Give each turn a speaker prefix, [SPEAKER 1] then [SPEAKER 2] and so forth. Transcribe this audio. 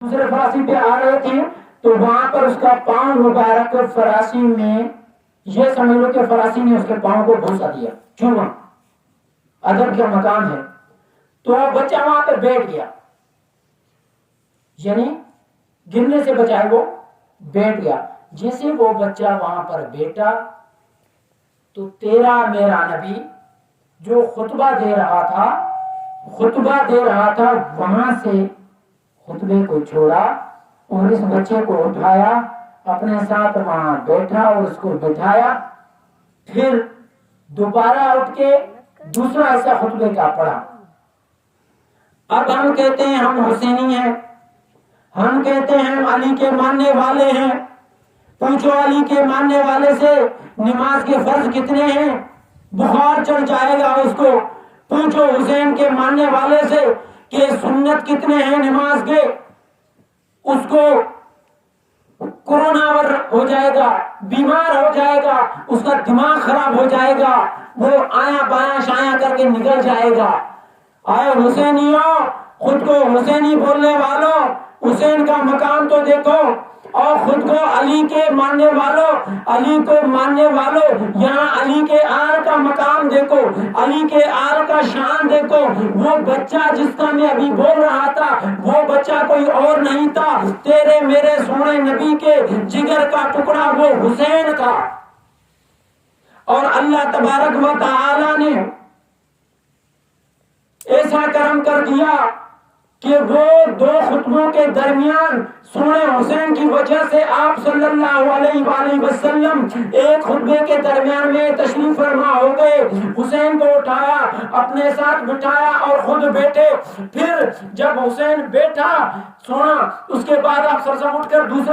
[SPEAKER 1] دوسرے فراسی پہ آ رہے تھے تو وہاں پر اس کا پاؤں مبارک فراسی میں، یہ سمجھ لو کہ فراسی نے اس کے پاؤں کو بھوسا دیا، چوما، ادب کا مقام ہے، تو بچہ وہاں پہ بیٹھ گیا، یعنی گرنے سے بچائے وہ بیٹھ گیا۔ جیسے وہ بچہ وہاں پر بیٹھا تو تیرا میرا نبی جو خطبہ دے رہا تھا وہاں سے خطبے کو چھوڑا اور اس بچے کو اٹھایا، اپنے ساتھ وہاں بیٹھا اور اس کو بٹھایا، پھر دوبارہ اٹھ کے دوسرا حصہ خطبے کا پڑھا۔ اب ہم کہتے ہیں ہم حسینی ہیں، ہم کہتے ہیں ہم علی کے ماننے والے ہیں، پوچھو علی کے ماننے والے سے نماز کے فرض کتنے ہیں، بخار چڑھ جائے گا اس کو۔ پوچھو حسین کے ماننے والے سے کہ سنت کتنے ہیں نماز کے، اس کو کورونا ہو جائے گا، بیمار ہو جائے گا، اس کا دماغ خراب ہو جائے گا، وہ آیا بایاں شایاں کر کے نکل جائے گا۔ آئے حسینیوں، خود کو حسینی بولنے والوں، حسین کا مقام تو دیکھو، اور خود کو علی کے ماننے والوں، علی کو ماننے والوں، یہاں علی کے آل کا مقام دیکھو، علی کے آل کا شان دیکھو۔ وہ بچہ جس کا میں ابھی بول رہا تھا، وہ بچہ کوئی اور نہیں تھا، تیرے میرے سونے نبی کے جگر کا ٹکڑا وہ حسین تھا۔ اور اللہ تبارک و تعالی نے ایسا کرم کر دیا کہ وہ دو خطبوں کے درمیان سونے حسین کی وجہ سے آپ صلی اللہ علیہ وآلہ وسلم ایک خطبے کے درمیان میں تشریف فرما ہو گئے۔ حسین کو اٹھایا، اپنے ساتھ بٹھایا اور خود بیٹھے۔ پھر جب حسین بیٹھا سونا، اس کے بعد آپ سرسم اٹھ کر دوسرا